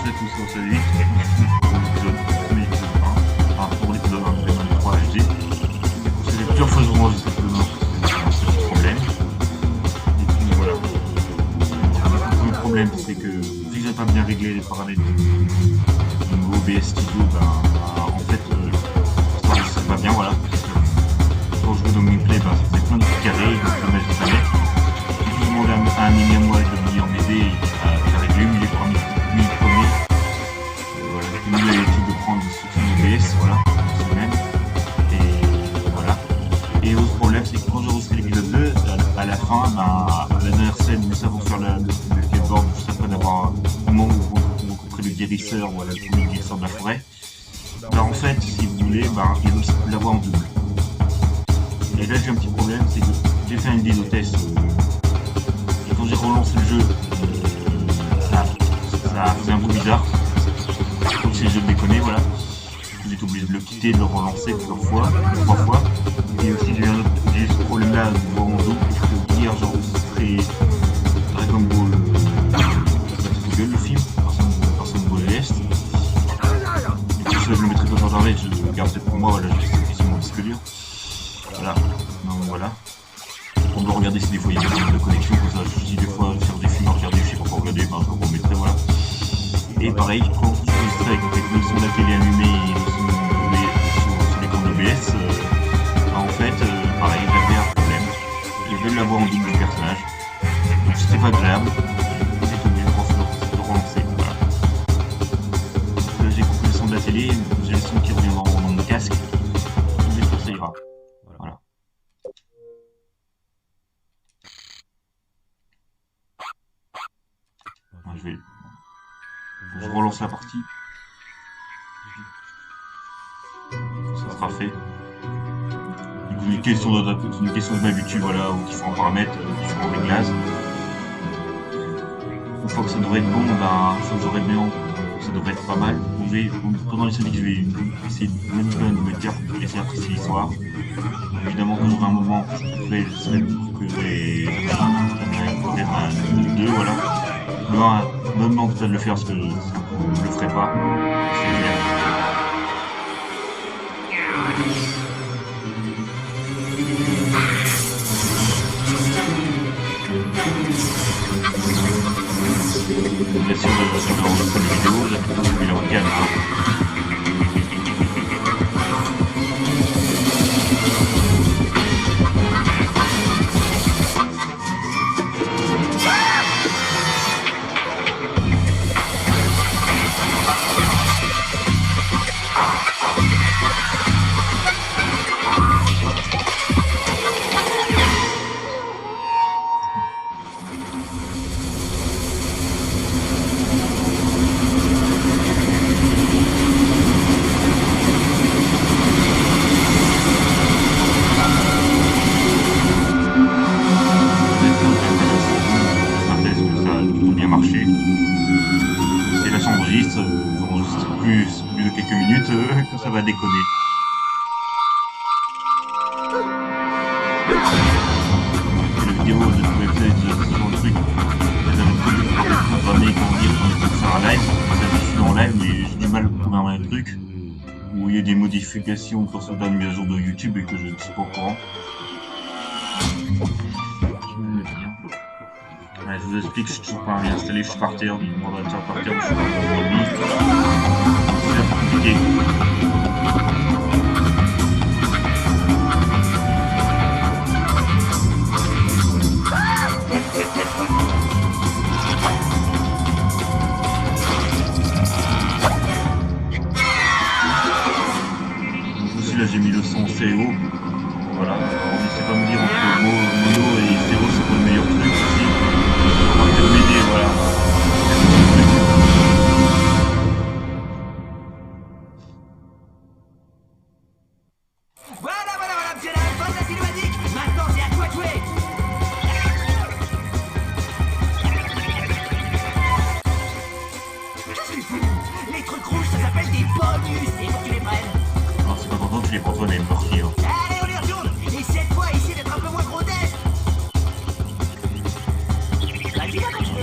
fait, tout ça, c'est vite. Pour l'épisode 1, enfin pour l'épisode 1, l'épisode 3 HD. C'est plusieurs fois que je range cette zone, c'est un petit problème. Et puis voilà. Le premier problème, c'est que vu que j'ai pas bien réglé les paramètres du nouveau OBS Studio, en fait, ça enregistre pas bien, voilà. Quand je joue dans gameplay, ça fait plein de trucs carrés, donc je mets jamais. J'ai demandé à un ami à moi de venir m'aider, il a réglé, mais il est parmi lui le premier. Voilà, il a l'habitude de prendre son OBS, voilà, c'est même. Et voilà. Et l'autre problème, c'est que quand j'ai enregistré l'épisode 2, à la fin, la dernière scène, mais ça pour faire le skateboard, juste après d'avoir un moment où on rencontrait le guérisseur, voilà, le premier guérisseur de la forêt. En fait, si vous voulez, il est aussi de l'avoir en double. Et là j'ai un petit problème, c'est que j'ai fait une démo test et quand j'ai relancé le jeu, ça faisait un bruit bizarre. Donc c'est le jeu de déconner, voilà. J'ai été obligé de le quitter, de le relancer plusieurs fois, 3 fois. Et aussi j'ai eu ce problème là de voir en double, parce que hier j'ai enregistré Dragon Ball Google, le film, personne Ball Est. Et pour ça je le mettrai pas dans l'arrêt, je le garde pour moi, voilà, je sur mon disque dur. Voilà, donc voilà. On doit regarder si des fois il y a des problèmes de connexion, comme ça je dis des fois faire des films à regarder, je sais pas quoi regarder, je le remettrai, voilà. Et pareil, quand je suis avec le son de la télé allumé et le son sur l'écran d'OBS, en fait, pareil, j'avais un problème. Je vais l'avoir en double du personnage, donc c'était pas agréable, j'étais obligé de relancer, voilà. Là j'ai coupé le son de la télé, j'ai le son qui revient dans mon casque, j'espère que ça ira. Voilà. Je relance la partie. Ça sera fait. Une question que je m'habitue, voilà, ou qu'il faut en paramètres, différents réglages. Une fois que ça devrait être bon, ça devrait être pas mal. Pendant les semaines, je vais essayer de même de me dire pour essayer d'apprécier l'histoire. Évidemment, quand j'aurai un moment, je vais faire un 2, voilà. Me demande peut-être de le faire parce que je le ferai pas. Bien sûr, je vais enregistrer les vidéos, je vais les regarder. Plus de quelques minutes que ça va déconner. La vidéo de tout website sur le truc, j'avais prévu de programmer quand on est faire un live, ça je suis en live mais j'ai du mal à programmer un truc où il y a des modifications pour certaines mises à jour de YouTube et que je ne suis pas au courant. Ouais, je vous explique, je suis toujours pas réinstallé, je suis par terre, il me demande de faire par terre, je suis pas dans le lit. C'est un peu compliqué. Donc aussi là j'ai mis le son assez haut. Voilà, alors n'hésitez pas à me dire entre mono et stéréo c'est pas le meilleur truc aussi. On va peut-être m'aider, voilà. Voilà, monsieur la bande cinématique. Maintenant, c'est à toi de jouer. Qu'est-ce que tu fous? Les trucs rouges, ça s'appelle des bonus. Et faut que tu les prennes. Non, c'est pas content que tu les prends toi, n'importe qui. Allez, on y retourne. Et cette fois, essaye d'être un peu moins grotesque. Vas-y, là, continue.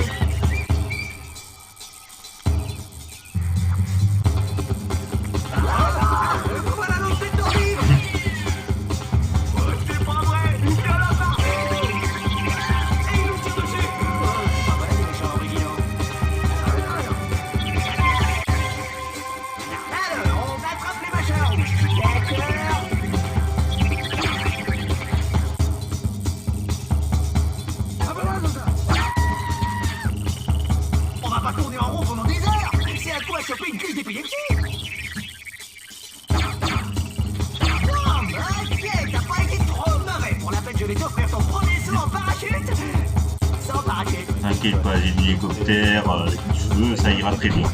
t'inquiète pas, j'ai des hélicoptères, comme tu veux, ça ira très bien.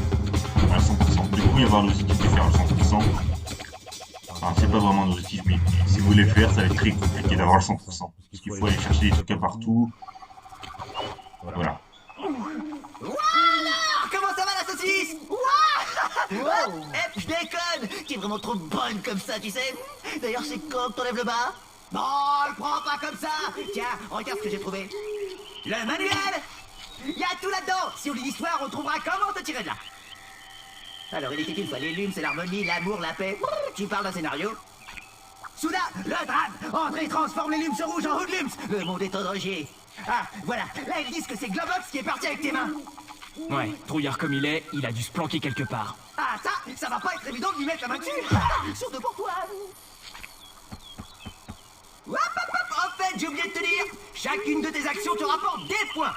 À 100%. Du coup, il y avoir l'objectif de faire le 100%. Enfin, c'est pas vraiment un objectif, mais si vous voulez le faire, ça va être très compliqué d'avoir le 100%. Parce qu'il faut aller chercher des trucs à partout. Voilà. Alors, comment ça va la saucisse? Wow. Eh, je déconne. Tu es vraiment trop bonne comme ça, tu sais. D'ailleurs, c'est quand que t'enlèves le bas? Non, le prends pas comme ça. Tiens, regarde ce que j'ai trouvé. Le manuel. Il y a tout là-dedans. Si on lit l'histoire, on trouvera comment te tirer de là. Alors, il était une fois les lumes, c'est l'harmonie, l'amour, la paix. Tu parles d'un scénario? Soudain, le drame. André transforme les lumes rouges en hoodlums. Le monde est odrogier. Ah, voilà. Là, ils disent que c'est Globox qui est parti avec tes mains. Ouais, trouillard comme il est, il a dû se planquer quelque part. Ah, ça va pas être évident de lui mettre la main dessus. Surtout pour toi. Hop, hop, hop. En fait, j'ai oublié de te dire, chacune de tes actions te rapporte des points.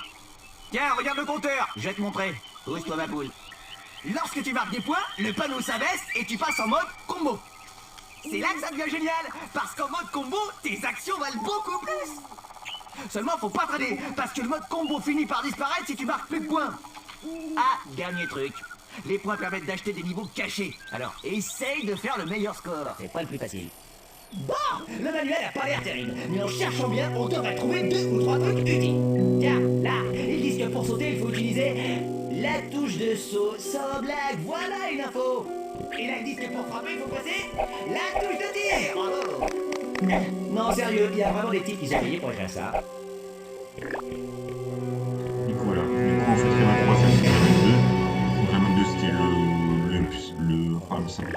Tiens, regarde le compteur, je vais te montrer. Pousse-toi ma poule. Lorsque tu marques des points, le panneau s'abaisse et tu passes en mode combo. C'est là que ça devient génial, parce qu'en mode combo, tes actions valent beaucoup plus. Seulement, faut pas traîner, parce que le mode combo finit par disparaître si tu marques plus de points. Ah, dernier truc. Les points permettent d'acheter des niveaux cachés. Alors, essaye de faire le meilleur score. C'est pas le plus facile. Bon, le manuel a pas l'air terrible, mais en cherchant bien, on devrait trouver 2 ou 3 trucs utiles. Tiens, là, ils disent que pour sauter, il faut utiliser la touche de saut. Sans blague, voilà une info. Et là, ils disent que pour frapper, il faut passer la touche de tir. Bravo. Non, sérieux, il y a vraiment des types qui sont payés pour faire ça. Du coup, voilà. Du coup, en fait, Rayman 3, c'est Rayman 2. Rayman 2, c'était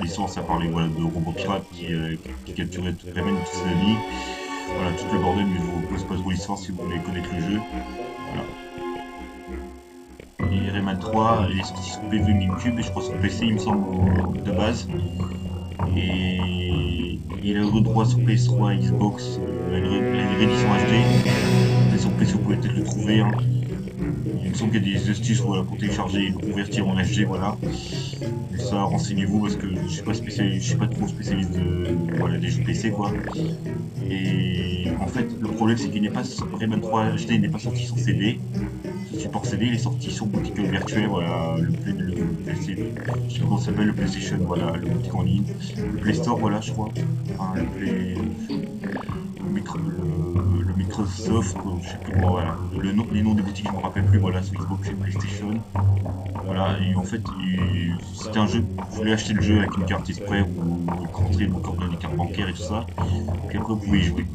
l'histoire, ça parlait voilà, de robots pirates qui capturaient Rayman et tous ses amis. Voilà, tout le bordel, mais je vous pose pas trop l'histoire si vous voulez connaître le jeu. Voilà. Et Rayman 3, il est sorti sur PV GameCube et je crois sur PC, il me semble, de base. Et il a eu droit sur PS3 et Xbox, une réédition HD. Et sur PC, vous pouvez peut-être le trouver. Hein. Il me semble qu'il y a des astuces voilà, pour télécharger et le convertir en HD, voilà. Et ça, renseignez-vous parce que je suis pas trop spécialiste voilà, des jeux PC, quoi. Et en fait, le problème c'est qu'il n'est pas Rayman 3 HD n'est pas sorti sur CD. Ce support CD, il est sorti sur boutique virtuelle, voilà, le je sais pas comment ça s'appelle, le PlayStation, voilà, le boutique en ligne, le Play Store, voilà, je crois. Enfin, le Microsoft, je sais plus quoi, voilà. Les noms des boutiques, je me rappelle plus, voilà, sur Xbox et PlayStation. Voilà, et en fait, c'était un jeu, je voulais acheter le jeu avec une carte exprès ou rentrer vos coordonnées, carte bancaire et tout ça. Puis après, vous pouvez y jouer.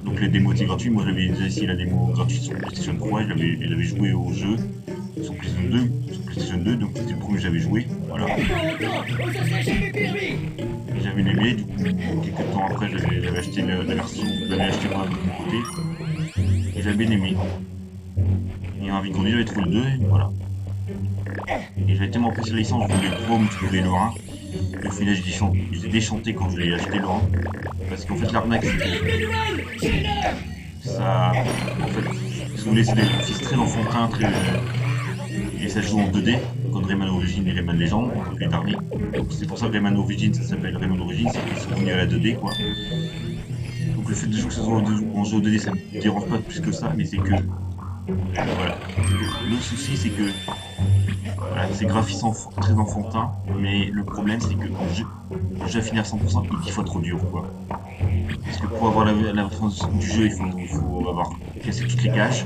Donc les démos étaient gratuites, moi j'avais déjà essayé la démo gratuite sur PlayStation 3, j'avais joué au jeu sur PlayStation 2, donc c'était le premier que j'avais joué, voilà. Et j'avais aimé, du coup, quelques temps après j'avais acheté la version, j'avais acheté moi de mon côté, et j'avais bien aimé. Et envie de conduire, j'avais trouvé le 2, et voilà. Et j'avais tellement apprécié la licence, je voulais le 3, mais je voulais le 1. Et au final j'ai déchanté quand je l'ai acheté le 1. Parce qu'en fait l'arnaque c'est ça, en fait, si vous voulez, c'est des graphismes très enfantins, et ça joue en 2D, comme Rayman Origins et Rayman Legends, les derniers. Donc c'est pour ça que Rayman Origins, ça s'appelle Rayman Origins, c'est qu'ils sont revenus à la 2D, quoi. Donc le fait de jouer que ce soit en jeu 2D, ça me dérange pas plus que ça, mais c'est que, voilà, le souci c'est que, voilà, c'est graphisme très enfantin, mais le problème c'est que le jeu à finir à 100% il est 10 fois trop dur, quoi. Parce que pour avoir la fin du jeu, il faut avoir cassé toutes les cages.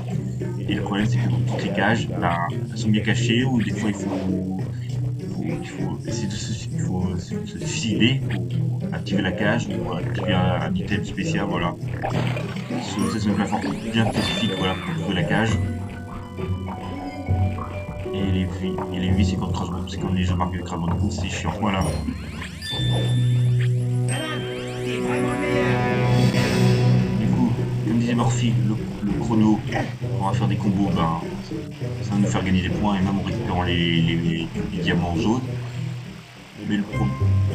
Et le problème c'est que toutes les cages, elles sont bien cachées, ou des fois il faut essayer de se suicider pour activer la cage, ou activer un item spécial, voilà. C'est une plateforme bien spécifique, voilà, pour trouver la cage. Et les vies, c'est comme les jeux marqués de Crash Bandicoot, c'est chiant, voilà. Du coup, comme disait Murphy, le chrono, on va faire des combos, ça va nous faire gagner des points, et même en récupérant les diamants jaunes. Mais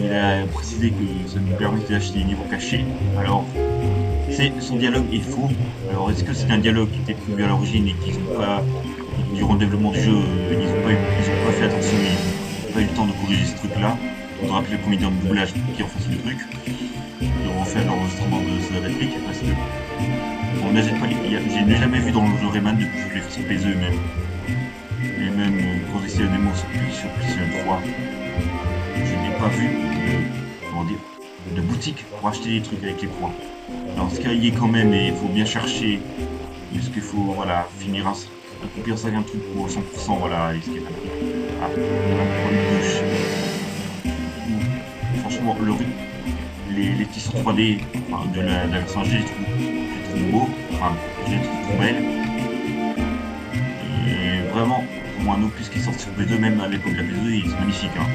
il a précisé que ça nous permettait d'acheter des niveaux cachés. Alors, son dialogue est faux. Alors, est-ce que c'est un dialogue qui était prévu à l'origine et qu'ils n'ont pas, durant le développement du jeu, ils n'ont pas fait attention, ils n'ont pas eu le temps de corriger ce truc-là. On doit rappeler le comédien de doublage qui en fait le truc. Ils auront fait l'enregistrement de sa réplique parce que on n'achète pas je n'ai jamais vu dans le jeu Rayman depuis que je l'ai fait sur PS2 même. Et même quand j'essaie de démon sur PlayStation 3, je n'ai pas vu comment dire, de boutique pour acheter des trucs avec les points. Alors ce qu'il y est quand même, et il faut bien chercher, parce qu'il faut voilà, finir accomplir ça un truc pour 100%, voilà, et ce qui est ah, une douche. Franchement, les tissus 3D enfin, de la version G, je les trouve beaux, enfin, je les trouve trop belles. Et vraiment, pour moi, un opus qui est sorti sur PS2, même à l'époque de la PS2, c'est magnifique, hein,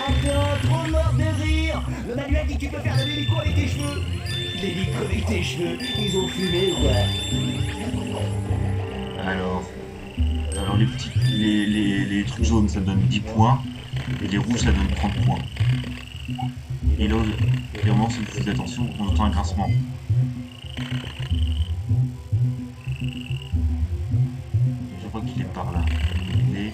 Attends, trop mort de rire. Le manuel dit que tu peux faire de l'hélico avec tes cheveux. L'hélico avec tes cheveux, ils ont fumé ou quoi? Alors les trucs jaunes ça donne 10 points et les rouges ça donne 30 points. Et là, clairement, si vous faites attention, on entend un grincement. Je crois qu'il est par là. Il est...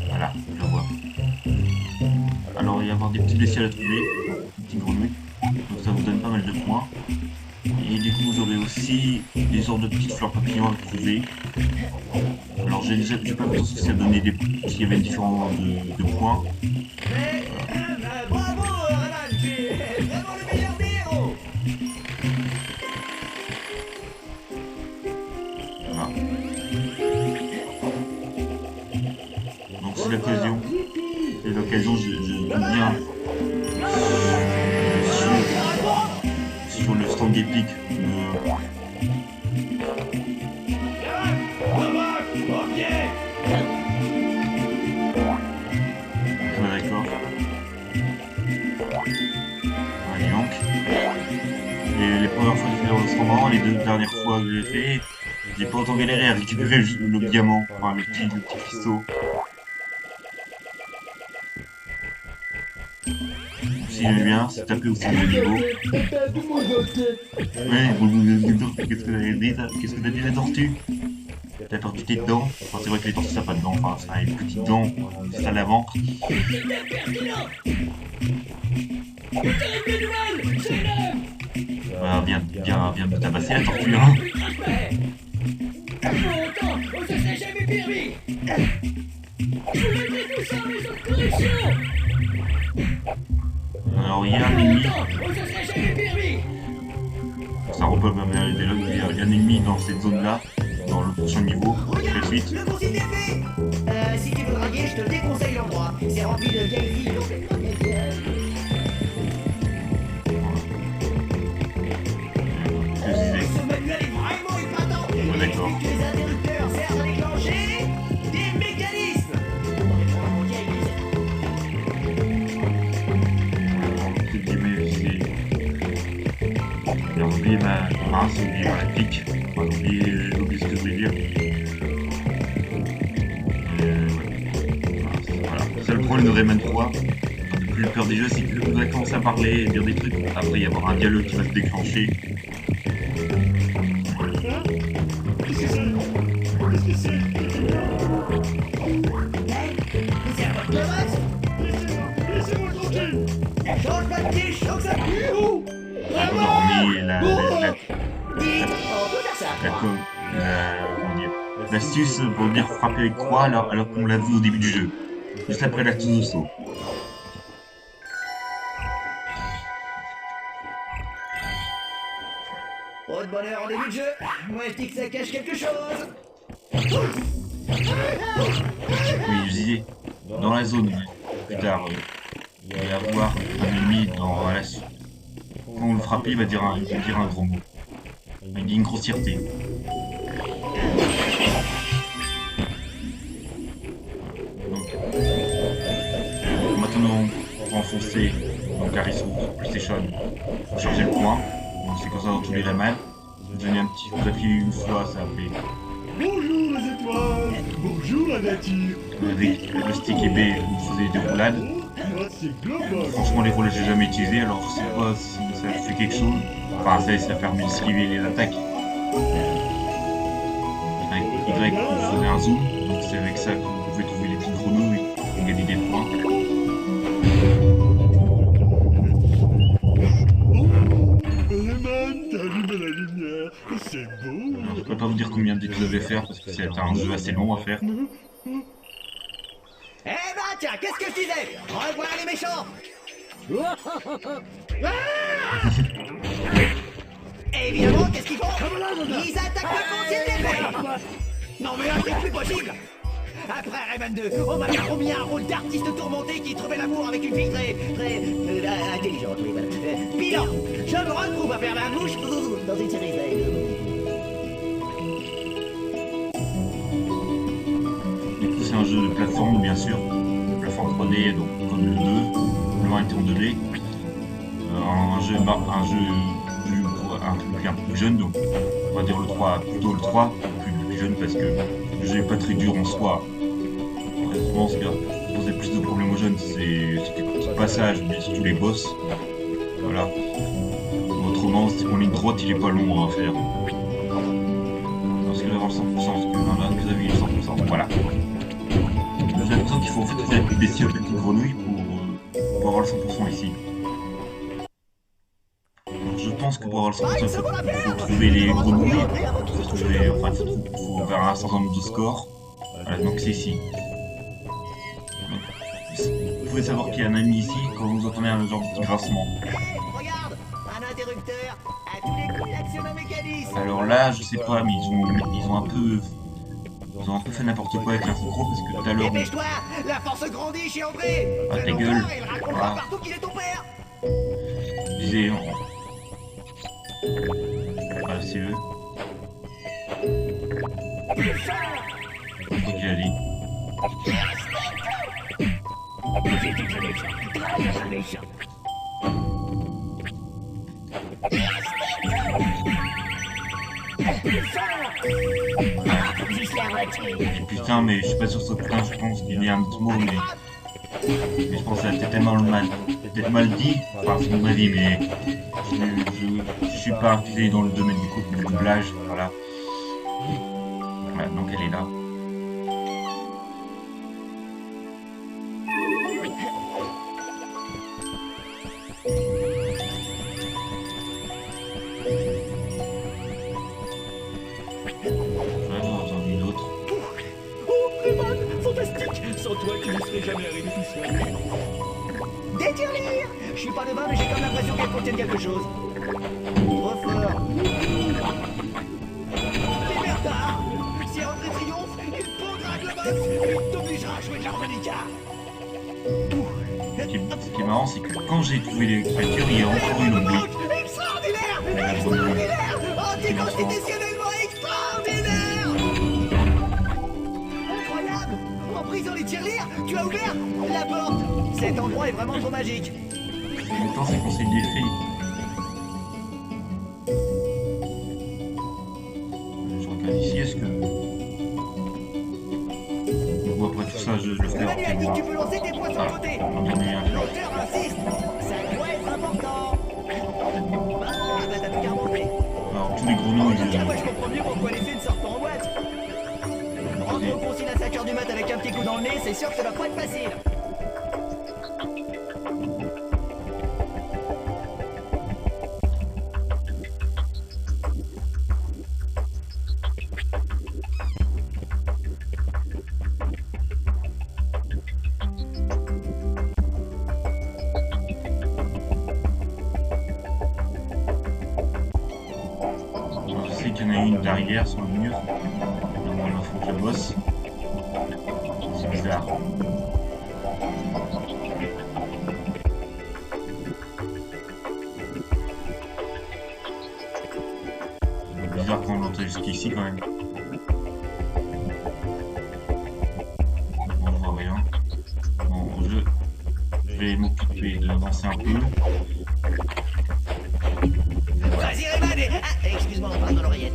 Voilà, je le vois. Alors il va y avoir des petites bestioles à trouver, des petites grenouilles, donc ça vous donne pas mal de points. Et du coup vous aurez aussi des sortes de petites fleurs papillons à trouver. Alors j'ai pas vu si ça donnait s'il y avait différents de points. Bravo, Renan, tu es vraiment le meilleur des héros. Voilà. Donc c'est l'occasion. C'est l'occasion, je donne bien sur le stand épique. D'accord. Allez donc. Et les premières fois que j'ai fait le restaurant, les 2 dernières fois que j'ai fait, j'ai pas autant galéré à récupérer le diamant, enfin le petit cristaux. Si j'aime bien, c'est taper aussi le niveau. Ouais, qu'est-ce que t'as dit, qu'est-ce que t'as dit la tortue? La tortue t'es dedans. Enfin, c'est vrai que les tortues ça n'a pas de dents, enfin ça a une petite dent, c'est ça l'avant. Voilà, viens de tabasser la tortue, hein. Alors il y a un ennemi. Ça repose même les dialogues, il y a un ennemi dans cette zone là, dans le prochain niveau, la suite. Le consigne est fait. Si tu veux draguer, je te déconseille l'endroit. C'est rempli de vieilles filles. Ce manuel est vraiment épatant. Ouais, d'accord. Les interrupteurs servent à déclencher des mécanismes. J'ai oublié ma mince, j'ai oublié ma réplique. Enfin, j'ai oublié ce que je voulais dire. Voilà. C'est le problème de Rayman 3. Quand t'as plus peur des jeux, c'est que vous allez commencer à parler et dire des trucs. Après, il y avoir un dialogue qui va se déclencher. Change pas de pied, je sens que ça pue. Hormis comment dire, l'astuce pour dire frapper avec croix alors qu'on l'a vu au début du jeu. Juste après l'astuce de saut. Trop de bonheur en début de jeu. Moi je dis que ça cache quelque chose. Oui, je disais, dans la zone, plus tard, il va y avoir un ennemi dans la suite. Quand on le frappe, il va dire un gros mot. Il dit une grossièreté. Donc, maintenant, pour enfoncer donc la sur PlayStation, pour charger le point. Donc c'est comme ça dans tous les Rayman. Je vous ai filé une fois, ça a fait. Bonjour les étoiles. Bonjour la nature. Avec le stick et B, vous faisiez des roulades. C'est global. Franchement, les roulades, j'ai jamais utilisé, alors je sais pas si ça fait quelque chose. Enfin, ça permet d'esquiver les attaques. Ouais. Y, vous faisait un zoom. Donc c'est avec ça que vous pouvez trouver les petites grenouilles et gagner des points. Rayman, t'as allumé la lumière. C'est beau. Alors, je peux pas vous dire combien d'épisodes je vais faire parce que c'est un jeu assez long à faire. Eh ben tiens, qu'est-ce que je disais? Revoilà les méchants. Et évidemment, qu'est-ce qu'ils font? Ils attaquent le foncier des faits. Non mais là, c'est plus possible. Après Rayman 2, on m'avait promis un rôle d'artiste tourmenté qui trouvait l'amour avec une fille très intelligente, oui, voilà. Bilan, je me retrouve à faire la mouche dans une série Du coup, c'est un jeu de plateforme, bien sûr. Plateforme 3D, donc comme le 2. Le 1 était en 2D. Un jeu un peu plus jeune, donc on va dire le 3, plutôt le 3, plus jeune parce que le jeu n'est pas très dur en soi. Honnêtement, ce qui posait plus de problèmes aux jeunes, c'est quelques passages, mais surtout les boss. Voilà. Autrement, en ligne droite, il est pas long à faire. Parce qu'il va avoir le 100%, parce que là, vous avez le 100%. Voilà. J'ai l'impression qu'il faut en fait baisser les petites grenouilles pour avoir le 100% ici. Je pense que pour avoir le 100%, il faut trouver les grenouilles. Il faut faire un certain nombre de scores. Voilà, donc c'est ici. Donc, vous pouvez savoir qu'il y a un ami ici quand vous entendez un genre de petit grincement. Regarde, un interrupteur. À tous les coups, il actionne un mécanisme. Alors là, je sais pas, mais ils ont un peu fait n'importe quoi avec l'infocro parce que tout à l'heure. Dépêche-toi, la force grandit chez André. Ah, ta gueule. Il racontera Voilà. partout qu'il est ton père. Je disais. Voilà, c'est eux. Donc il a dit. Putain, mais je suis pas sûr que ce putain, je pense qu'il y a un autre mot, mais je pense que c'était tellement peut-être mal dit, enfin c'est mon avis, mais je suis pas impliqué dans le domaine du doublage, voilà. Voilà, donc elle est là. J'en ai entendu une autre. Oh, Rayman, fantastique. Sans toi, tu ne serais jamais arrivé tout seul. Des tirelires. Je suis pas devin, mais j'ai comme l'impression qu'elles contiennent quelque chose. Trop fort. Libertard. Si André triomphe, il pondra un globus et il t'obligera à jouer de l'harmonica. Ce qui est marrant, c'est que quand j'ai trouvé les créatures, il y a encore une autre. Extraordinaire. Extraordinaire. Anticonstitutionnellement extraordinaire. Incroyable. En brisant les tirelires, tu as ouvert la porte. Cet endroit est vraiment trop magique. Et maintenant, c'est qu'on s'est défait. Je regarde ici, est-ce que. Bon, après tout ça, je le ferai Le en manuel dit que tu peux lancer tes points sur le côté. L'auteur insiste. Ça doit être important. Ah, bah t'as tout qu'à remonter. Alors, tous les grenouilles. Tiens, moi je comprends mieux pourquoi les filles ne sortent pas en boîte. Rentrer au concile à 5h du mat avec un petit coup dans le nez, c'est sûr que ça va pas être facile. Je sais qu'il y en a une derrière sur le mur. Normalement, il faut que je bosse. C'est bizarre. C'est bizarre quand on l'entend jusqu'ici quand même. Bon, je vois rien. Bon, je vais m'occuper d'avancer un peu. Vas-y Rayman et... Ah, excuse-moi, on parle dans l'oreillette.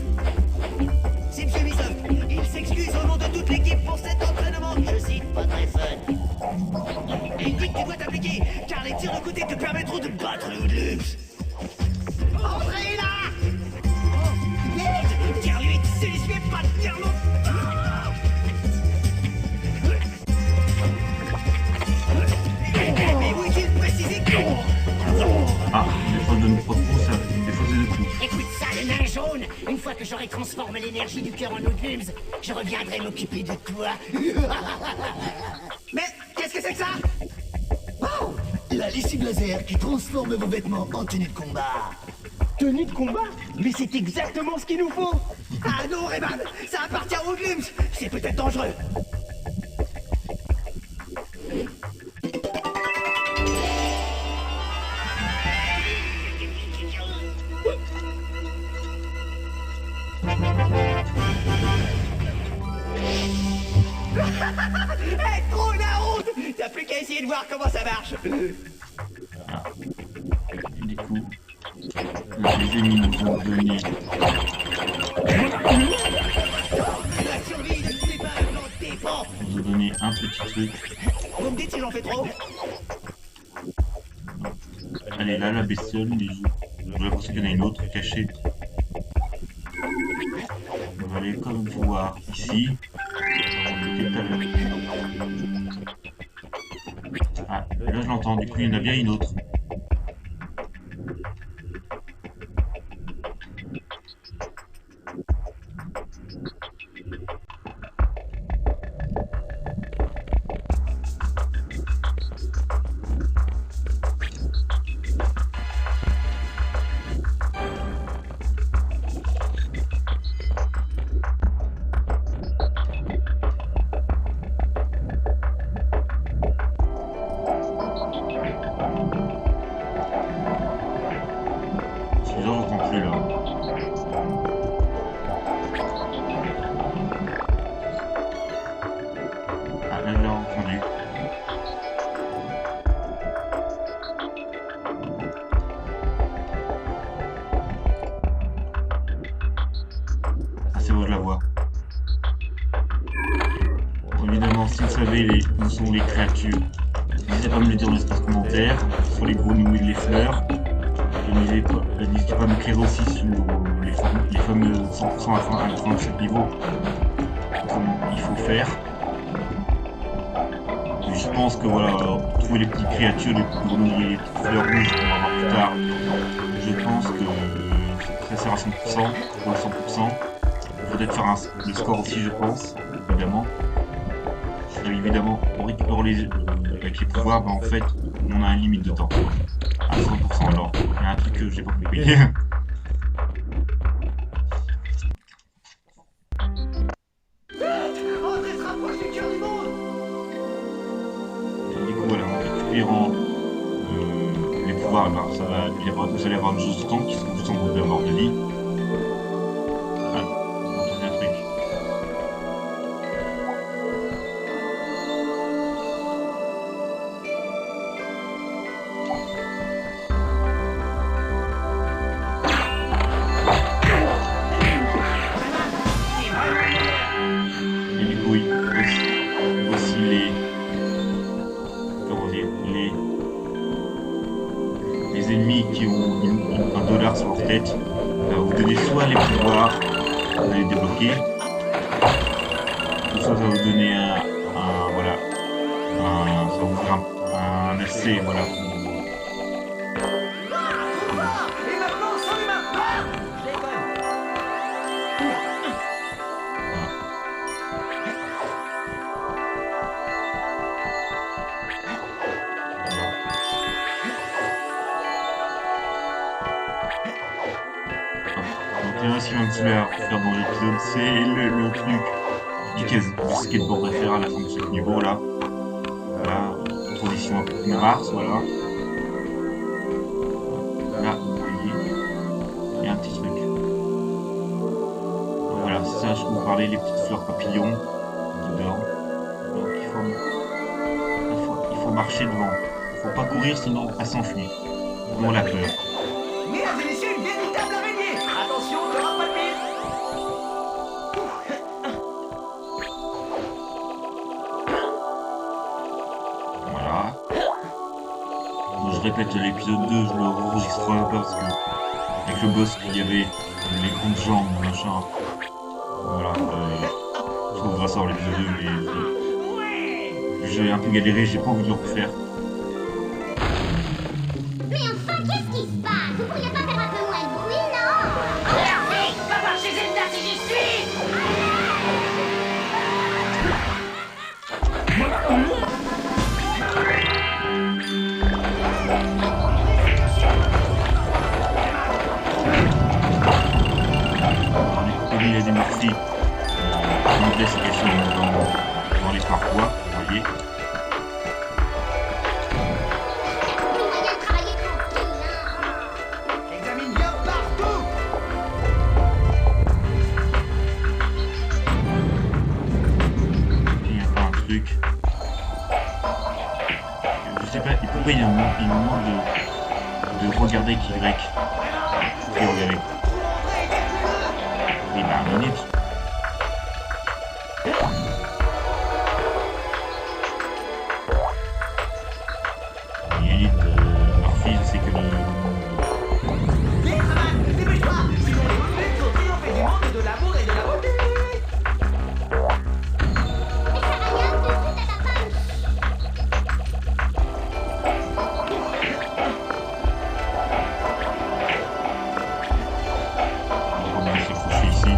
C'est M. Misov. Il s'excuse au nom de toute l'équipe pour cet entraînement. Je cite, pas très fun. Et il dit que tu dois t'appliquer, car les tirs de côté te permettront de battre le haut de luxe. Entrez là. Vite, tire-lui dessus, je vais pas tenir longtemps. que j'aurai transformé l'énergie du cœur en eau de Lums, je reviendrai m'occuper de toi. Mais qu'est-ce que c'est que ça? Oh, la lessive laser qui transforme vos vêtements en tenue de combat. Tenue de combat? Mais c'est exactement ce qu'il nous faut. Ah non, Rayman, ça appartient aux Glims. C'est peut-être dangereux. Hey, trop la route. T'as plus qu'à essayer de voir comment ça marche. Ah. Et du coup, les ennemis nous ont donné La survie de tous les peuples en dépend. nous ont donné un petit truc. Vous me dites si j'en fais trop? Elle est là, la bestiole, mais j'ai l'impression qu'il y en a une autre cachée. On va aller comme voir ici. Tout à l'heure. Ah, là je l'entends, du coup il y en a bien une autre. J'entends plus là. Ah, là je l'ai entendu. Ah, c'est bon, je la vois. Évidemment, si vous savez où sont les créatures, n'hésitez pas à me le dire dans l'espace commentaire, sur les grenouilles et les fleurs. N'hésitez pas à m'écrire aussi sur les fameux 100% à 37 niveaux, comment il faut faire. Et je pense que voilà, trouver les petites créatures, les petites grenouilles et les petites fleurs rouges qu'on va voir plus tard, je pense que ça sert à 100%, pour le 100%. Il faut peut-être faire le score aussi, je pense, évidemment. Et évidemment, on récupère avec les pouvoirs, en fait, on a une limite de temps. À 100% alors, il y a un truc que j'ai pas compris. André se rapproche du cœur du monde. Et du coup, voilà, en récupérant les pouvoirs, là, vous allez avoir une chose de temps qui se trouve juste en haut de la mort de vie. Ah, vous entendez un truc. Et du coup, oui, aussi les... Comment dire, les ennemis qui ont un dollar sur leur tête, vous donnez soit les pouvoirs, vous allez débloquer, ou soit ça va vous donner voilà, ça va vous faire un essai, voilà. Et maintenant, sans les mains. Ah, je déconne. Donc là aussi, un petit peu à faire dans l'épisode, c'est le truc du skateboard à faire à la fin de chaque niveau là. Voilà, position un peu plus rare, voilà. Là, vous voyez, il y a un petit truc. Donc voilà, c'est ça, je vous parlais, les petites fleurs papillons dedans. Donc il faut marcher devant. Il faut pas courir, sinon elle s'enfuit. On la peur. Mesdames et messieurs, une véritable araignée. Attention, ne rate pas de mire. Voilà. Donc, je répète, l'épisode 2, je le enregistrerai pas parce que avec le boss qu'il y avait, les grandes jambes, machin. Voilà. Je trouverai ça dans l'épisode 2, mais j'ai un peu galéré, j'ai pas envie de le refaire. Mais enfin, qu'est-ce qui se passe? Vous pourriez pas faire un peu moins de bruit, non? Hervé, va voir chez Zelda. parmi les Murphy, Anglais s'est caché dans les parfois, vous voyez. Examine bien partout. Il n'y a pas un truc. Je sais pas, pourquoi il me manque de regarder qui Y. Et regarder. Oui, bah, une minute. Murphy, je sais que Vite, Raman, dépêche-toi. Sinon, les Woodwings vont triompher du monde de l'amour et de la beauté. on va se coucher ici.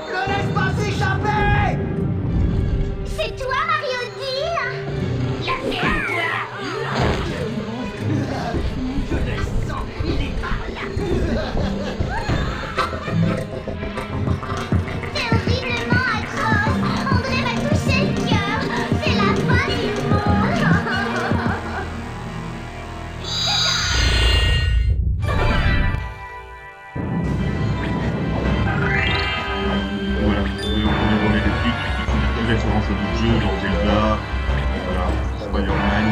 Ne laisse pas s'échapper. C'est toi, Mario Deal? La fais Je le sens, il est par là. C'est horriblement atroce. André m'a touché le cœur. C'est la fin du monde. Voilà, on est des pics, des références à d'autres jeux, dans Zelda, voilà, Spider-Man.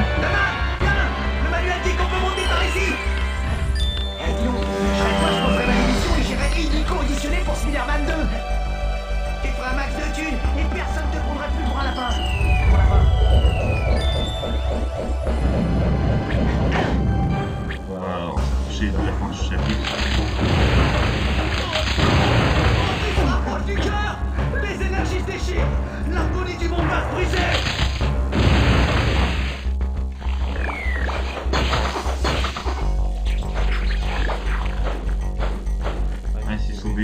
Gamin, le manuel dit qu'on peut monter par ici. Eh, dis donc, je serais toi, je referais ma émission et j'irais illico auditionné pour Spider-Man 2. Tu te feras un max de thunes et personne te prendra plus pour un lapin. Pour la fin. Voilà, on s'est couché de la fin du chapitre. Tu te rapproches du cœur. Les énergies se déchirent. L'harmonie du monde va se briser. Ouais, c'est sauvé,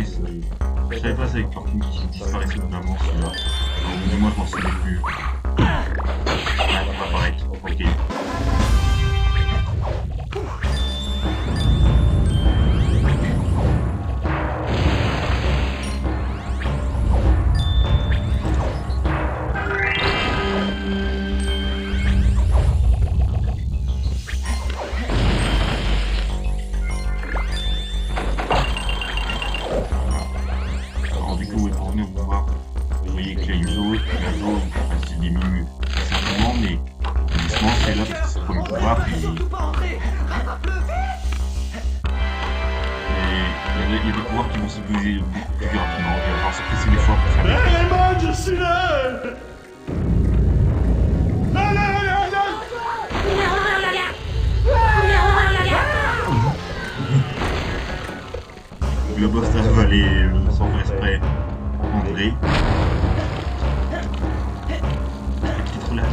je savais pas ça avec Tortue qui disparaissait vraiment celui-là. Du moins je m'en souvenais plus. Ouais, ça va apparaître, ok. Alors du coup, vous venez vous voir, vous voyez qu'il y a une zone, elle se diminue certainement, mais doucement c'est là parce que c'est le premier pouvoir, puis Surtout pas entrer. Rattrape-le vite. il y a des pouvoirs qui vont se bouger beaucoup plus rapidement, il va falloir se presser des fois pour faire des Hé, man, je suis là! Là, là, là, là, là! Le boss va aller sans faire exprès André. Petite roulade.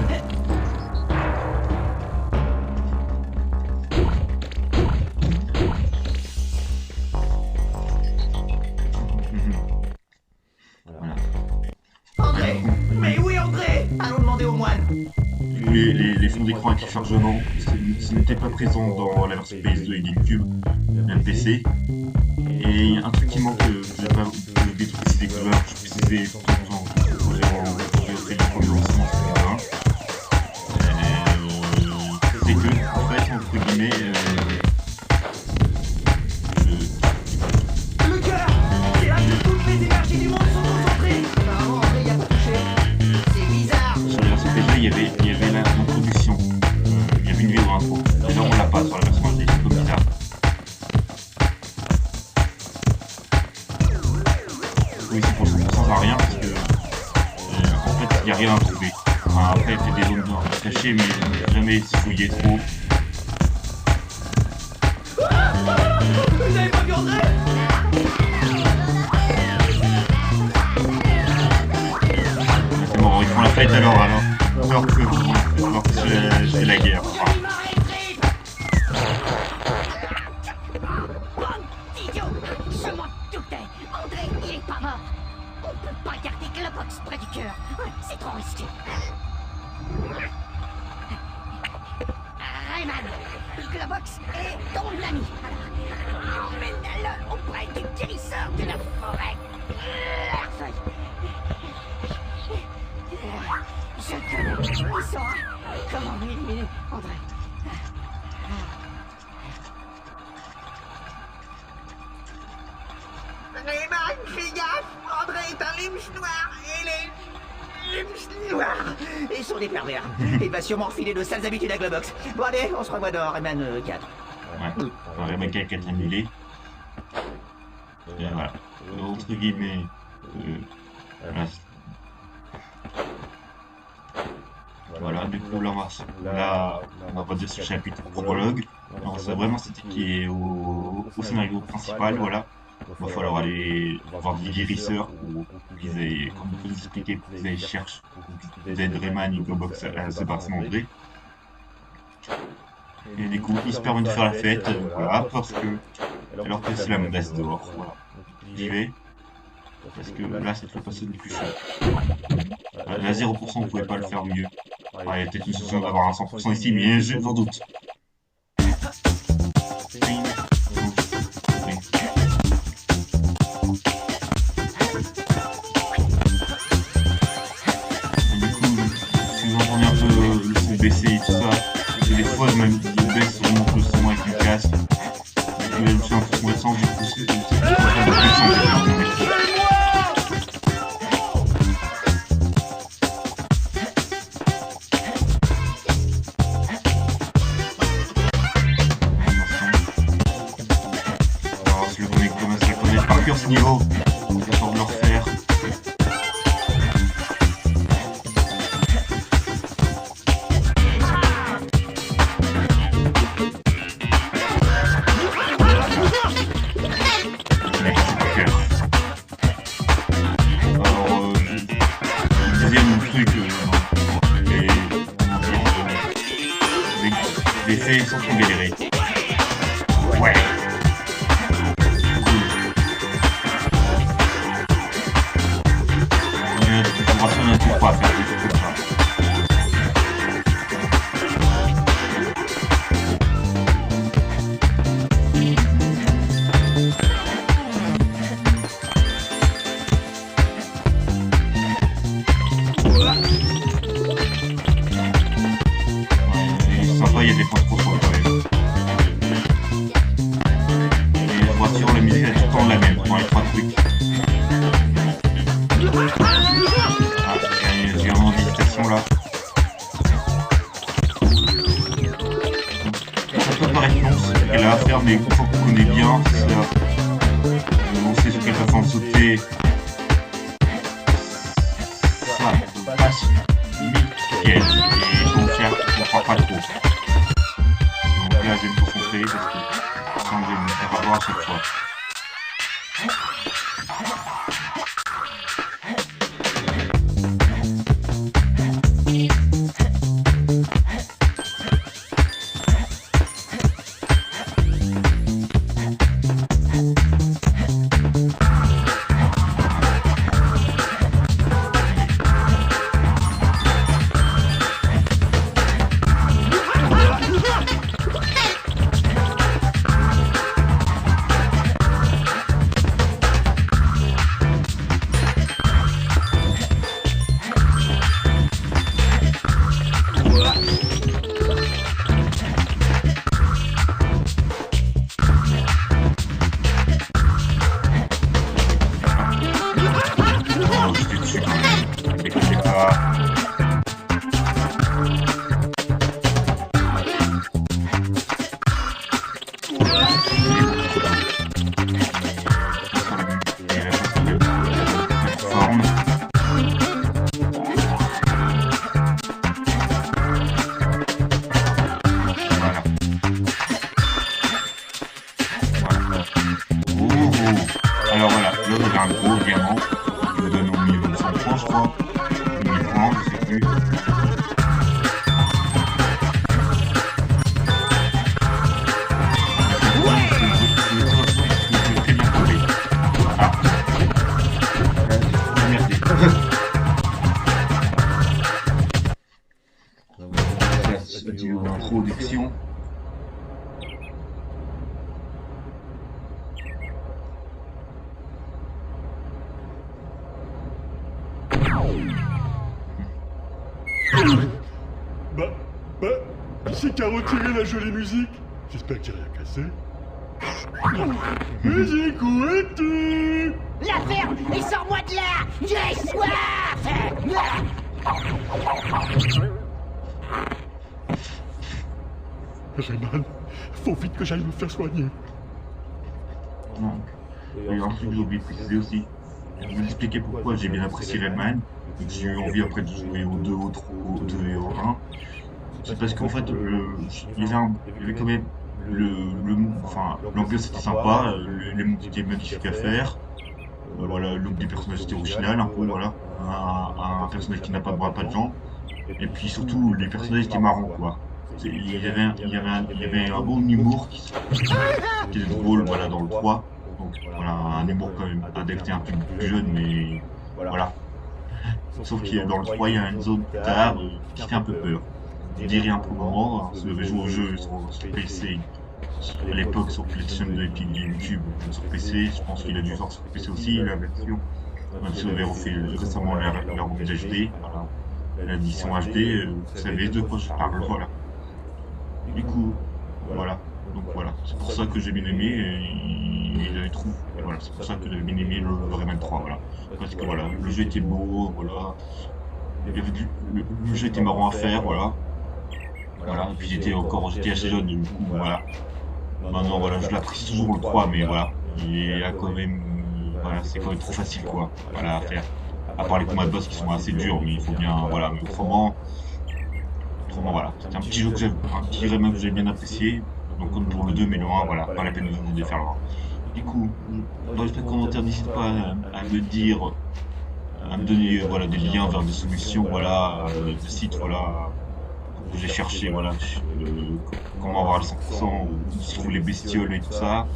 Voilà. André. Mais où est André? Allons demander au moine. Les fonds d'écran avec les chargements, ce n'était pas présent dans la version PS2 et GameCube, même PC. Et un truc qui manque, que j'ai pas oublié de préciser que là, je précisais tout le temps quand j'ai fait les premiers lancements, etc. C'est que, en fait, entre guillemets, Le cœur. C'est là que toutes les énergies du monde sont concentrées. Apparemment, André y a pas touché. C'est bizarre. sur la version PS2, il y avait l'introduction, il y avait une vidéo intro. Et là, on l'a pas sur la version HD, c'est un peu bizarre. Oui, c'est pour ça, ça sert à rien parce que en fait il n'y a rien à trouver. Enfin, après il y a des zones cachées mais jamais si fouiller trop. Vous avez pas vu André? C'est bon, ils font la fête alors que c'est la guerre. Enfin, Idiot! Je m'en doutais! André, il est pas mort! On peut pas garder Globox près du cœur! C'est trop risqué! Rayman! Globox est ton ami. Alors, emmène-le auprès du guérisseur de la forêt. Je le connais, il saura comment éliminer André. Rayman, fais gaffe! André est un lynx noir et les lynx noirs, ils sont des pervers. Il va sûrement filer de sales habitudes à Globox. Bon allez, on se revoit dans Rayman 4. Ouais, dans les mecs qui a annulé. Et voilà. Entre guillemets. Voilà. Voilà, du coup, là, on va dire ce chapitre prologue. Alors, c'est vraiment c'était qui est au scénario principal, voilà. Il va falloir aller voir des guérisseurs pour qu'ils aient, comme vous expliquer, pour qu'ils cherchent, pour qu'ils aident Rayman et Globox à se battre d'André. Et du coup, ils se permettent de faire la fête, voilà, parce que, alors que c'est la menace dehors, voilà. J'y vais, parce que là, c'est le passé le plus cher. À 0%, vous pouvez pas le faire mieux. Il y a peut-être une solution d'avoir un 100% ici, mais j'en doute. Baisser et tout ça, et des fois même il baisse vraiment le son avec le casque, et je suis un peu récent, j'ai poussé, alors je le connais comme ça, je connais par cœur ce niveau, j'attends de le refaire. Les faits sont trop galérés. Ouais. On n'a toujours pas à faire des trucs comme ça. Il y a des points trop forts quand même. Et la voiture, la musique est tout le temps la même dans les trois trucs. Ah, j'ai un moment d'hésitation là. Ça peut paraître long, c'est qu'elle a à faire, mais quand on connaît bien, c'est ça. On sait sur quelle façon de sauter. Ça passe nickel. Et donc, on ne croit pas trop. Donc là, je vais me concentrer parce que sinon, je vais me faire avoir à chaque fois. Alors voilà, là vous avez un gros diamant qui vous donne au milieu de 100 francs, je crois. 1000 francs, je sais plus. Très bien trouvé. Ah. Merdé. Introduction. Qui c'est qui a retiré la jolie musique? J'espère que j'ai rien cassé. Musique, où es-tu? La ferme et sors-moi de là. J'ai soif. Rayman, faut vite que j'aille me faire soigner. Non. Et ensuite, j'ai oublié de préciser aussi. Je vais vous expliquer pourquoi j'ai bien apprécié Rayman. J'ai eu envie après de jouer au 2, au 3, au 2 et au 1. C'est parce qu'en fait, il y avait quand même enfin, l'ambiance était sympa, les mondes étaient magnifiques à faire. Voilà, le look des personnages était original, un peu, voilà. Un personnage qui n'a pas de bras, pas de jambes. Et puis surtout, les personnages étaient marrants, quoi. Il y avait un bon humour qui était drôle, voilà, dans le 3. Donc voilà, un humour quand même adapté un peu plus jeune, mais voilà. Sauf que dans le 3, il y a une zone d'art qui fait un peu peur. Je dirais un peu moment, si vous avez joué au jeu sur PC, à l'époque sur PlayStation 2 et puis YouTube sur PC, je pense qu'il a dû sortir sur PC aussi, la version. Même si vous avez refait récemment la remise HD, voilà. L'édition HD, vous savez de quoi je parle, voilà. Du coup, voilà. Donc voilà, c'est pour ça que j'ai bien aimé et je trouve, voilà, c'est pour ça que j'ai bien aimé le Rayman 3, voilà. Parce que voilà, le jeu était beau, voilà. Le jeu était marrant à faire, voilà. Voilà, et puis j'étais assez jeune, du coup, voilà. Maintenant, voilà, je l'apprécie toujours le 3, mais voilà. Il y a quand même, voilà, c'est quand même trop facile, quoi, voilà, à faire. À part les combats de boss qui sont assez durs, mais il faut bien, voilà, mais autrement, voilà. C'est un petit jeu un petit Rayman que j'ai bien apprécié. Donc comme pour le 2, mais le 1, voilà, pas la peine de faire le 1. Du coup, dans les commentaires, n'hésite pas à me dire, à me donner voilà, des liens vers des solutions, voilà, des sites, voilà, que j'ai cherché, voilà, comment avoir le 100%, où se trouvent les bestioles et tout ça.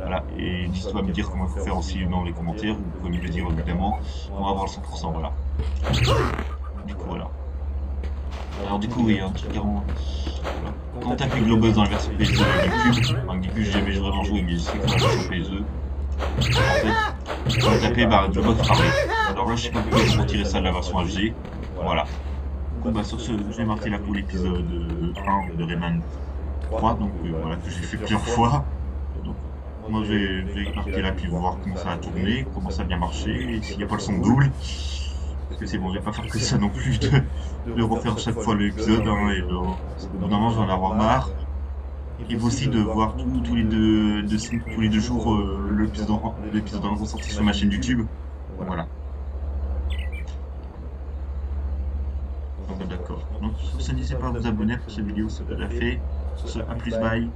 Voilà, et n'hésite pas à me dire comment il faut faire aussi dans les commentaires, vous pouvez me le dire évidemment, comment avoir le 100%, voilà. Du coup, voilà. Alors du coup, oui, voilà. Quand on tape Globus dans la version PS2 avec GameCube, j'ai jamais vraiment joué, mais c'est quand la version PS2. En fait, quand on tapait, Globus parlait. Alors là, je sais pas pourquoi ils ont retiré ça de la version HD. Voilà. Du coup, sur ce, j'ai marqué là pour l'épisode 1 de Rayman 3, donc voilà, que j'ai fait plusieurs fois. Donc, moi, j'ai marqué là, puis voir comment ça a tourné, comment ça a bien marché, et s'il n'y a pas le son double. Parce que c'est bon, je vais pas faire que ça non plus de refaire chaque fois l'épisode, hein, et au bout d'un moment, je vais en avoir marre. Et aussi de voir tous les deux jours l'épisode 1 ressorti sur ma chaîne YouTube. Voilà. Donc d'accord. Donc sur ce, n'hésitez pas à vous abonner pour cette vidéo, c'est déjà fait. Sur ce, à plus, bye.